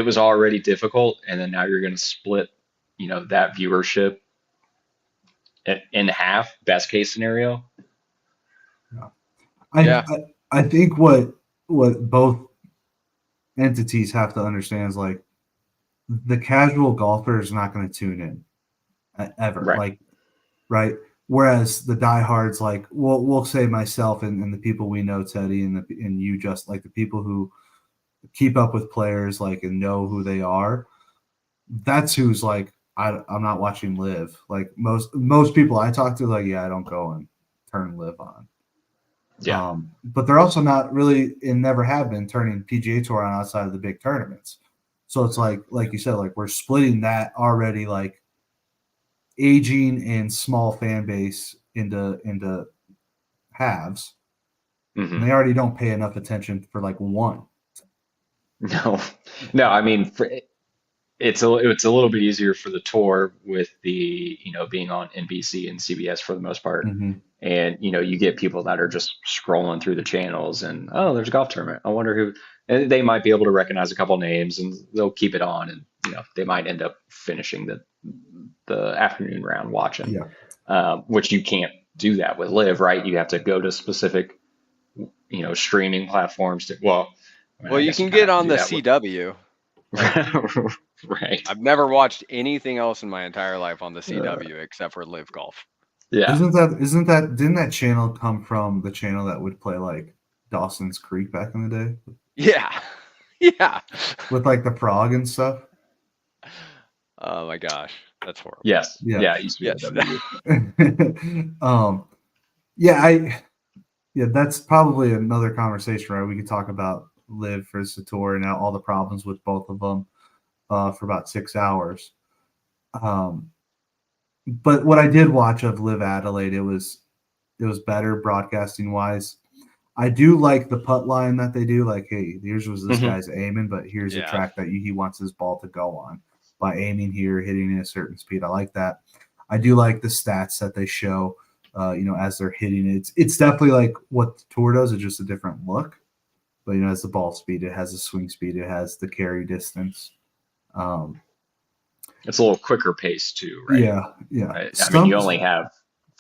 was already difficult, and then now you're going to split, that viewership in half, best case scenario. I think what both entities have to understand is like the casual golfer is not going to tune in ever. Right. Right. Whereas the diehards, like we'll say myself and the people we know, Teddy, and you, just like the people who keep up with players, like, and know who they are. That's who's like, I'm not watching Live. Like most people I talk to, like, yeah, I don't go and turn Live on. Yeah. But they're also not really, and never have been, turning PGA Tour on outside of the big tournaments. So it's like you said, like we're splitting that already, like aging and small fan base into halves. And they already don't pay enough attention for like one. No. I mean, it's a little bit easier for the tour with the, being on NBC and CBS for the most part. And, you get people that are just scrolling through the channels and, oh, there's a golf tournament. I wonder who, and they might be able to recognize a couple names and they'll keep it on, and, they might end up finishing the afternoon round watching, which you can't do that with Live, right? You have to go to specific, streaming platforms You can get on the CW. Right. I've never watched anything else in my entire life on the CW except for Live Golf. Yeah. Didn't that channel come from the channel that would play like Dawson's Creek back in the day? Yeah. Yeah. With like the frog and stuff. Oh my gosh. That's horrible. Yes. Yeah. It used to be that's probably another conversation, right? We could talk about Live versus the Tour and all the problems with both of them for about 6 hours. But what I did watch of Live Adelaide, it was better broadcasting wise. I do like the putt line that they do. Like, hey, here's was this guy's aiming, but here's a track that he wants his ball to go on by aiming here, hitting at a certain speed. I like that. I do like the stats that they show, as they're hitting it. It's definitely like what the Tour does. It's just a different look. But, it has the ball speed. It has the swing speed. It has the carry distance. It's a little quicker pace too, right? Yeah. Right? I mean, you only have a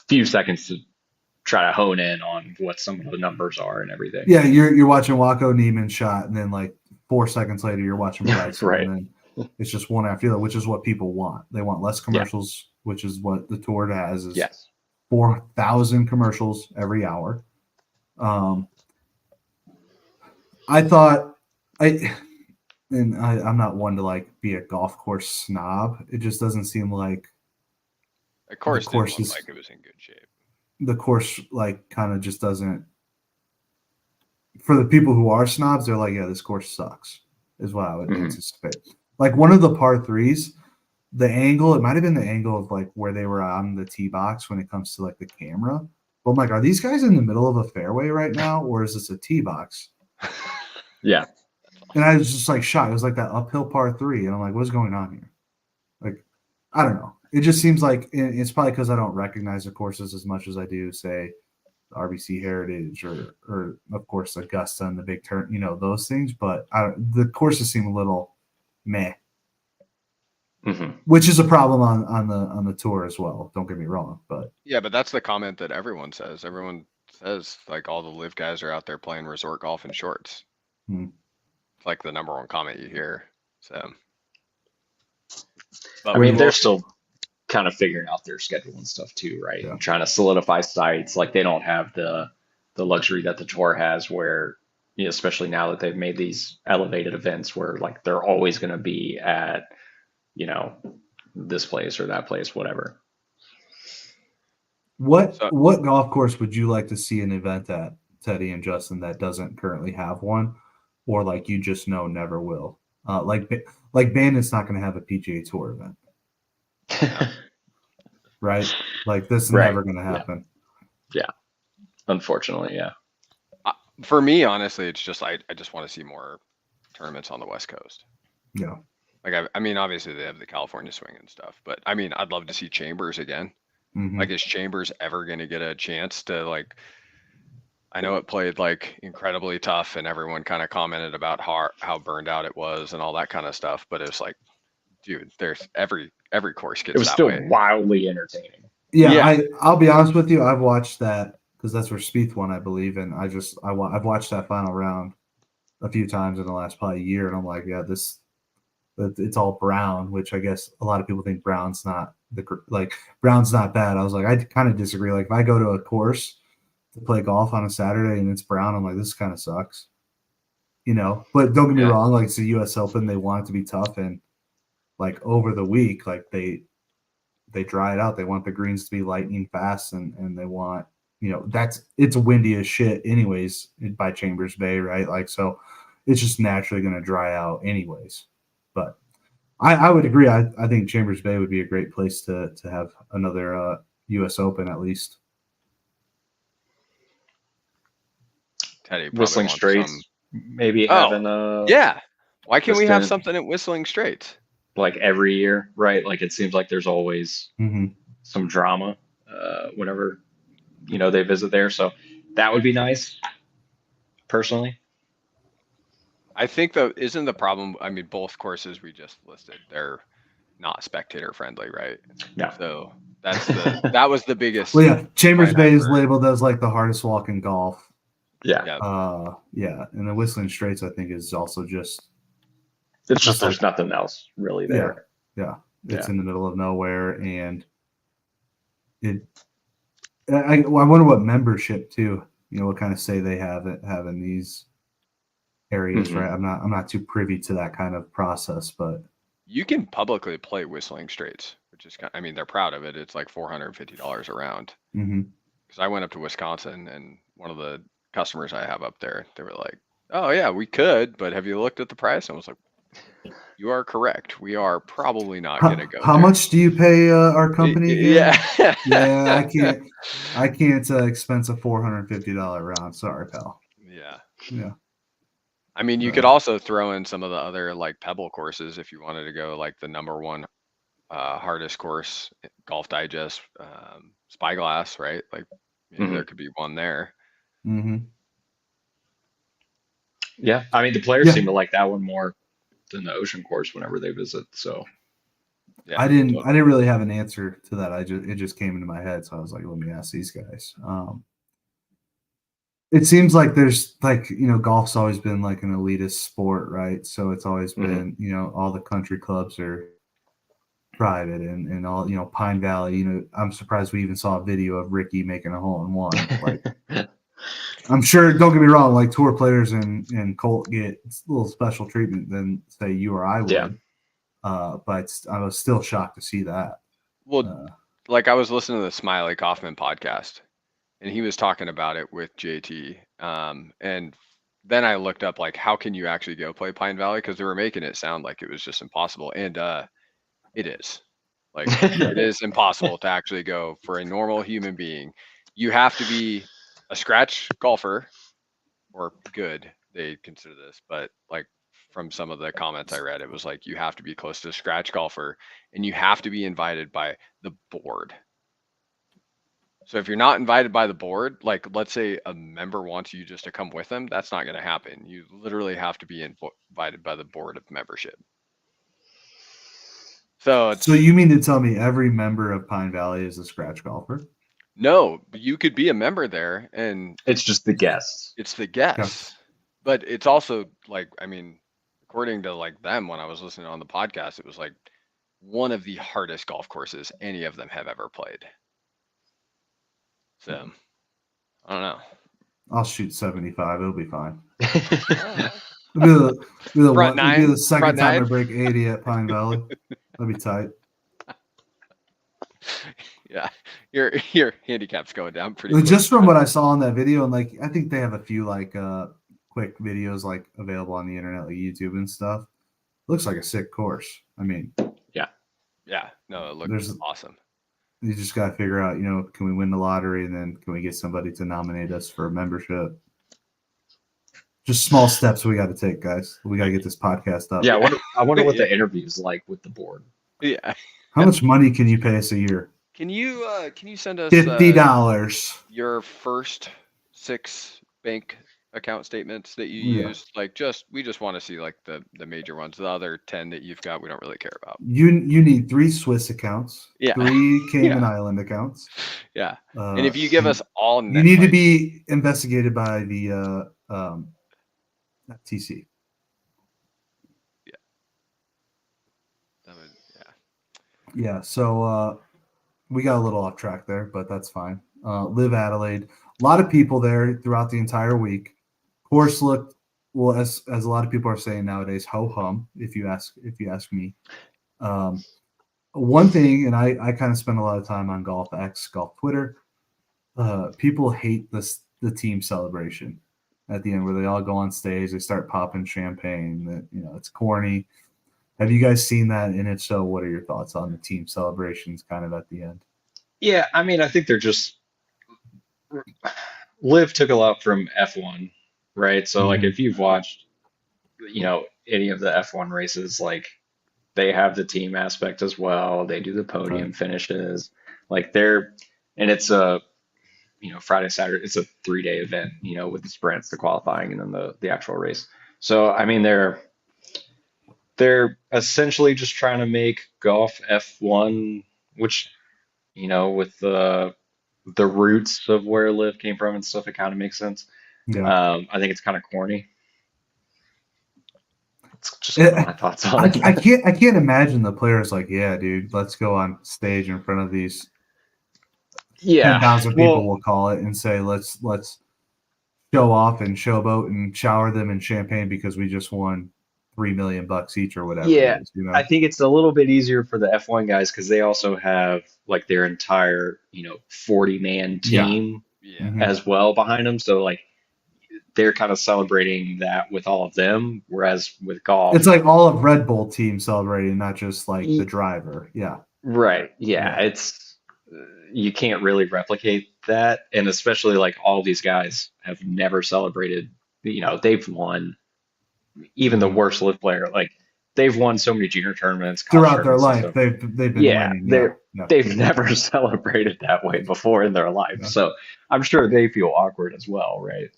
few seconds to try to hone in on what some of the numbers are and everything. Yeah, you're watching Wacko Neiman shot, and then like 4 seconds later, you're watching Bryson, right. And then it's just one after the other, which is what people want. They want less commercials, which is what the Tour has. Is 4,000 commercials every hour. I thought I'm not one to like be a golf course snob. It just doesn't seem like the course didn't look like it was in good shape. The course like kind of just doesn't. For the people who are snobs, they're like, yeah, this course sucks, is what I would anticipate. Like one of the par threes, the angle, it might have been the angle of like where they were on the tee box when it comes to like the camera. But I'm like, are these guys in the middle of a fairway right now, or is this a tee box? Yeah. And I was just like shocked. It was like that uphill par three. And I'm like, what's going on here? Like, I don't know. It just seems like it's probably because I don't recognize the courses as much as I do, say, RBC Heritage or of course Augusta and the Big Turn, those things. But the courses seem a little meh, which is a problem on the tour as well. Don't get me wrong, but yeah, but that's the comment that everyone says. Everyone says like all the live guys are out there playing resort golf in shorts. It's like the number one comment you hear. So, but I mean, they're still kind of figuring out their schedule and stuff too, right? Yeah. Trying to solidify sites. Like they don't have the luxury that the tour has, where especially now that they've made these elevated events, where like they're always going to be at this place or that place, whatever. What golf course would you like to see an event at, Teddy and Justin, that doesn't currently have one, or like you just know never will? Like Bandit's not going to have a PGA Tour event, right? Like this is never going to happen. Yeah, unfortunately, yeah. For me, honestly, it's just I just want to see more tournaments on the West Coast. Yeah. Like I mean, obviously they have the California swing and stuff, but I mean, I'd love to see Chambers again. Like, is Chambers ever going to get a chance to like? I know it played like incredibly tough, and everyone kind of commented about how burned out it was and all that kind of stuff. But it's like, dude, there's every course gets. It was that still way. wildly entertaining. Yeah. I'll be honest with you. I've watched that because that's where Spieth won, I believe, and I've watched that final round a few times in the last probably year, and I'm like, yeah, it's all brown, which I guess a lot of people think brown's not brown's not bad. I was like, I kind of disagree. Like if I go to a course to play golf on a Saturday and it's brown, I'm like, this kind of sucks, but don't get me wrong. Like it's the US Open, they want it to be tough. And like over the week, like they dry it out. They want the greens to be lightning fast and they want, it's windy as shit anyways by Chambers Bay. Right. Like, so it's just naturally going to dry out anyways. But I would agree. I think Chambers Bay would be a great place to have another US Open at least. Teddy Whistling Straits, maybe having Why can't we have something at Whistling Straits? Like every year, right? Like it seems like there's always some drama whenever they visit there. So that would be nice, personally. I think though, isn't the problem? I mean, both courses we just listed, they're not spectator friendly, right? No. So that was the biggest. Well, yeah, Chambers Bay is labeled as like the hardest walk in golf. Yeah. And the Whistling Straits, I think, is also just. It's just there's nothing else really there. Yeah. It's in the middle of nowhere, and I wonder what membership too. What kind of say they have in these areas, right? I'm not too privy to that kind of process, but you can publicly play Whistling Straits, which is I mean, they're proud of it. It's like $450 a round. Because I went up to Wisconsin, and one of the customers I have up there, they were like, "Oh yeah, we could, but have you looked at the price?" And I was like, "You are correct. We are probably not going to go." How much do you pay our company here? Yeah. I can't expense a $450 round. Sorry, pal. Yeah. I mean, you could also throw in some of the other like pebble courses if you wanted to go like the number one hardest course, Golf Digest, Spyglass, right? Like there could be one there. Yeah, I mean the players seem to like that one more than the Ocean course whenever they visit. So I didn't really have an answer to that. It just came into my head, so I was like, let me ask these guys. It seems like there's like, golf's always been like an elitist sport, right? So it's always been, all the country clubs are private and all, Pine Valley, I'm surprised we even saw a video of Ricky making a hole in one. Like, I'm sure, don't get me wrong, like tour players and Colt get a little special treatment than say you or I would. But I was still shocked to see that. Well, like I was listening to the Smiley Kaufman podcast, and he was talking about it with JT. And then I looked up like, how can you actually go play Pine Valley? Because they were making it sound like it was just impossible. And it is. Like it is impossible to actually go for a normal human being. You have to be a scratch golfer or good, they consider this, but like from some of the comments I read. It was like you have to be close to a scratch golfer, and you have to be invited by the board. So if you're not invited by the board, like let's say a member wants you just to come with them, that's not going to happen. You literally have to be invited by the board of membership. So you mean to tell me every member of Pine Valley is a scratch golfer? No, you could be a member there, and It's just the guests. it's the guests. But it's also like, I mean, according to like them, when I was listening on the podcast, it was like one of the hardest golf courses any of them have ever played. So I don't know. I'll shoot 75. It'll be fine. It'll be the second time I break 80 at Pine Valley. That'll be tight. Yeah, your handicap's going down pretty quick. Just from what I saw in that video, and like I think they have a few like quick videos like available on the internet, like YouTube and stuff. Looks like a sick course. I mean, yeah, no, it looks awesome. You just got to figure out, can we win the lottery, and then can we get somebody to nominate us for a membership? Just small steps we got to take, guys. We got to get this podcast up. Yeah, I wonder what the interview's like with the board. Yeah. How much money can you pay us a year? Can you send us $50? Your first 6 bank account statements that you used? Like we just want to see like the major ones. The other 10 that you've got, we don't really care about. You need 3 Swiss accounts, 3 Cayman Island accounts. Yeah. And if you give us all you need to be investigated by the TC. Yeah, so we got a little off track there, but that's fine. Live Adelaide. A lot of people there throughout the entire week. Course looked, well, as a lot of people are saying nowadays, ho-hum, if you ask me. One thing, and I kind of spend a lot of time on Golf X, Golf Twitter, people hate the team celebration at the end where they all go on stage, they start popping champagne. It's corny. Have you guys seen that? And if so, what are your thoughts on the team celebrations kind of at the end? Yeah, I mean, I think they're just Liv took a lot from F1, right? So like if you've watched, any of the F1 races, like they have the team aspect as well. They do the podium finishes. Like and it's a, Friday, Saturday, it's a 3-day event, with the sprints, the qualifying, and then the actual race. So, I mean, they're essentially just trying to make golf F1, which, with the roots of where Liv came from and stuff, it kind of makes sense. Yeah. I think it's kind of corny. It's just my thoughts on it. I can't imagine the players like, yeah, dude, let's go on stage in front of these 10,000 people, we'll call it, and say, let's show off and showboat and shower them in champagne because we just won $3 million each or whatever. Yeah, it is, I think it's a little bit easier for the F1 guys because they also have like their entire 40-man team as well behind them. So like they're kind of celebrating that with all of them, whereas with golf, it's like all of Red Bull team celebrating, not just like the driver. Yeah, right. Yeah, it's you can't really replicate that, and especially like all these guys have never celebrated. They've won. Even the worst Live player, like they've won so many junior tournaments throughout their life. They've been winning. They've never celebrated that way before in their life. Yeah. So I'm sure they feel awkward as well, right?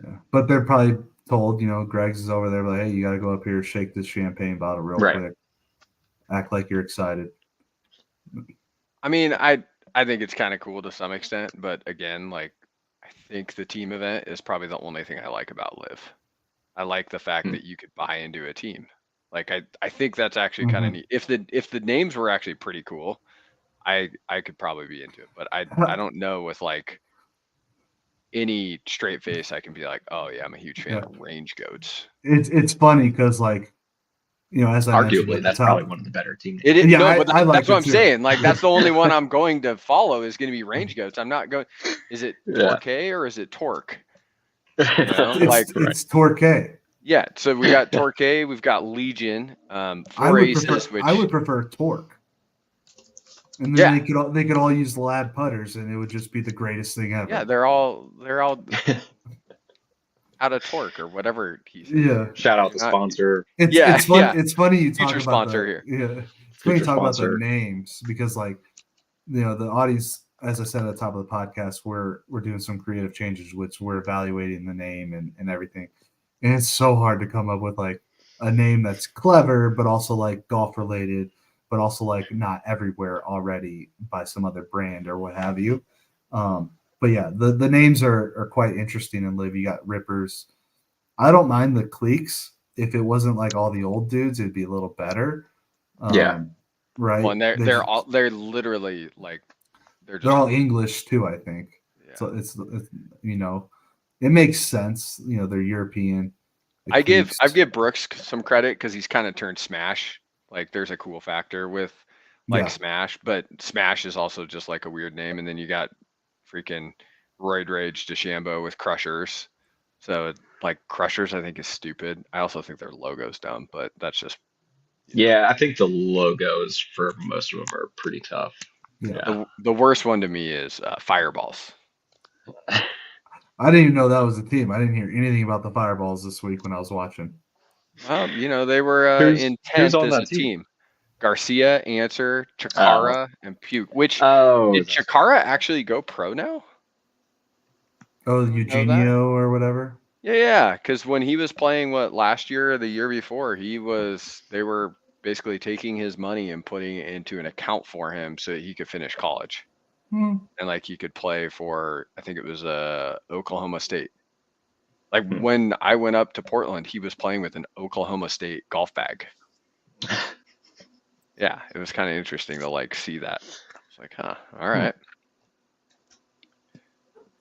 Yeah. But they're probably told, Greg's is over there like, hey, you got to go up here, shake this champagne bottle real quick, act like you're excited. I mean, I think it's kind of cool to some extent, but again, like I think the team event is probably the only thing I like about Live. I like the fact that you could buy into a team. Like I think that's actually kind of neat. If the names were actually pretty cool, I could probably be into it. But I don't know with like any straight face I can be like, oh yeah, I'm a huge fan of range goats. It's funny because like as I arguably that's probably one of the better teams. It is, but that's what I'm saying. Like that's the only one I'm going to follow is going to be range goats. I'm not going. Is it Torque or is it Torque? It's Torque. Yeah, so we got Torque, we've got Legion, I would prefer Torque. And then they could all use lab putters, and it would just be the greatest thing ever. Yeah, they're all out of torque or whatever he said. Yeah. Shout out You're the not- sponsor, It's fun. It's funny you talk Future about sponsor the here. yeah. It's funny you future talk about the sponsor. names because like the audience, as I said at the top of the podcast, we're doing some creative changes, which we're evaluating the name and everything. And it's so hard to come up with like a name that's clever, but also like golf related, but also like not everywhere already by some other brand or what have you. But yeah, the names are quite interesting in Live. You got Rippers. I don't mind the cliques. If it wasn't like all the old dudes, it'd be a little better. Yeah. Right. Well, and they're literally like they're They're just all English too, I think. yeah. So it's it makes sense. They're European. I give Brooks some credit because he's kind of turned Smash. Like there's a cool factor with like Smash, but Smash is also just like a weird name. And then you got freaking Roid Rage DeChambeau with Crushers. So like Crushers, I think is stupid. I also think their logo's dumb, but that's just Yeah, I think the logos for most of them are pretty tough. Yeah. the worst one to me is Fireballs. I didn't even know that was a team. I didn't hear anything about the Fireballs this week when I was watching. Well, they were Who's intent on as that a team? team. Garcia, Answer, Chikara, and Puke. Which Oh, did Chikara actually go pro now? Oh, Eugenio or whatever. Yeah. Because when he was playing last year or the year before, they were basically taking his money and putting it into an account for him so that he could finish college. And like he could play for, I think it was Oklahoma State. Like when I went up to Portland, he was playing with an Oklahoma State golf bag. Yeah, it was kind of interesting to like see that. It's like, huh, all right.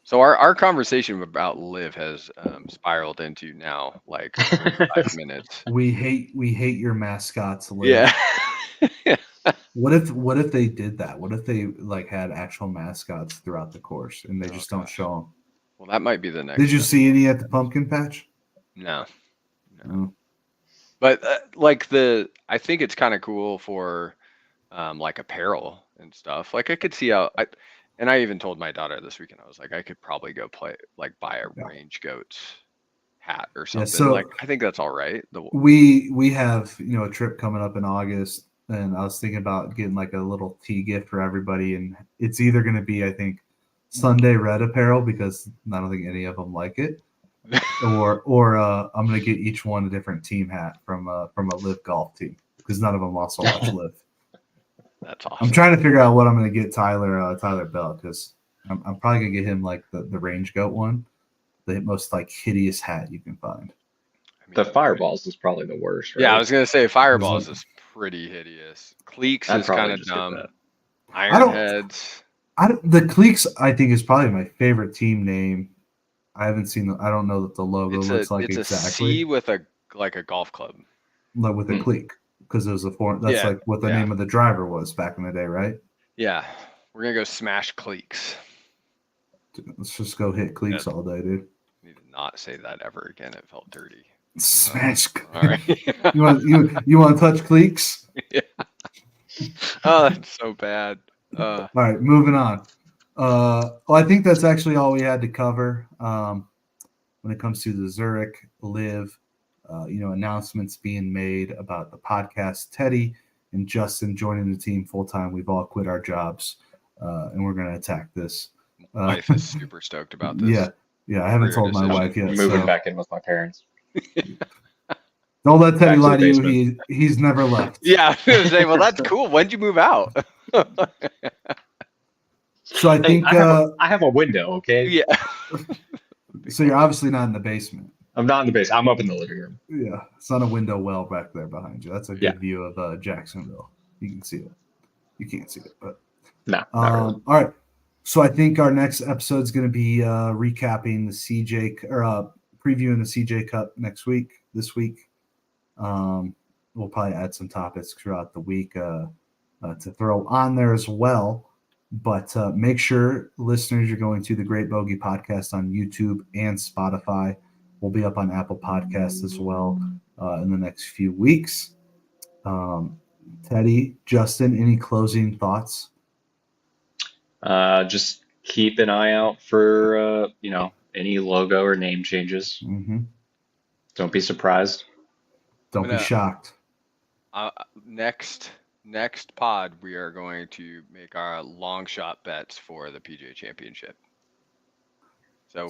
So our conversation about Live has spiraled into now like 5 minutes. We hate your mascots, Liv. Yeah. What if they did that? What if they like had actual mascots throughout the course and they just don't show them? Well, that might be the next. Did you see any at the pumpkin patch? No. But I think it's kind of cool for like apparel and stuff. Like I could see how I even told my daughter this weekend, I was like, I could probably go buy a Range Goats hat or something. So like I think that's all right. We have a trip coming up in August, and I was thinking about getting like a little tea gift for everybody, and it's either going to be I think Sunday Red apparel because I don't think any of them like it, or I'm going to get each one a different team hat from a Live golf team because none of them also watch Live. That's awesome. I'm trying to figure out what I'm going to get Tyler Bell because I'm probably going to get him like the Range Goat one, the most like hideous hat you can find. The Fireballs is probably the worst, right? Yeah, I was going to say Fireballs is pretty hideous. Cleeks is kind of dumb. Ironheads. The Cleeks, I think, is probably my favorite team name. I haven't seen. I don't know what the logo looks like exactly. It's a C with a golf club. Like with a cleek, because it was a form. That's like what the name of the driver was back in the day, right? Yeah, we're gonna go smash Cleeks. Dude, let's just go hit Cleeks all day, dude. I need to not say that ever again. It felt dirty. Smash. All right. you want to touch Cleeks? Yeah. Oh, that's so bad. All right, moving on. Well, I think that's actually all we had to cover when it comes to the Zurich Live. Announcements being made about the podcast. Teddy and Justin joining the team full time. We've all quit our jobs, and we're going to attack this. My wife is super stoked about this. Yeah. I haven't told my wife yet. Moving back in with my parents. Don't let Teddy lie to you. He's never left. Yeah, I was going to say, well, that's cool. When'd you move out? So I think I have a window. Okay. Yeah. So you're obviously not in the basement. I'm not in the basement. I'm up in the living room. Yeah, it's not a window well back there behind you. That's a good view of Jacksonville. You can see it. You can't see it, but no. Not really. All right. So I think our next episode is going to be recapping the CJ or previewing the CJ Cup this week. We'll probably add some topics throughout the week to throw on there as well. But make sure, listeners, you're going to the Great Bogey Podcast on YouTube and Spotify. We'll be up on Apple Podcasts as well in the next few weeks. Teddy, Justin, any closing thoughts? Just keep an eye out for any logo or name changes. Mm-hmm. Don't be surprised. Don't be shocked. Next pod, we are going to make our long shot bets for the PGA Championship. So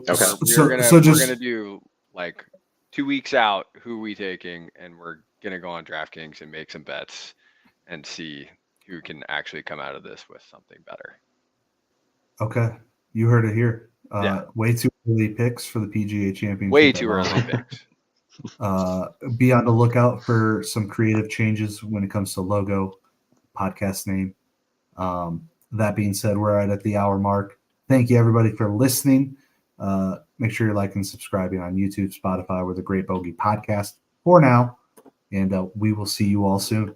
we're gonna do like 2 weeks out who we taking, and we're gonna go on DraftKings and make some bets and see who can actually come out of this with something better. Okay, you heard it here. Yeah. Way too early picks for the PGA Championship. Way too early picks. Be on the lookout for some creative changes when it comes to logo, podcast name. That being said, we're right at the hour mark. Thank you, everybody, for listening. Make sure you're liking and subscribing on YouTube, Spotify, or the Great Bogey Podcast for now. And we will see you all soon.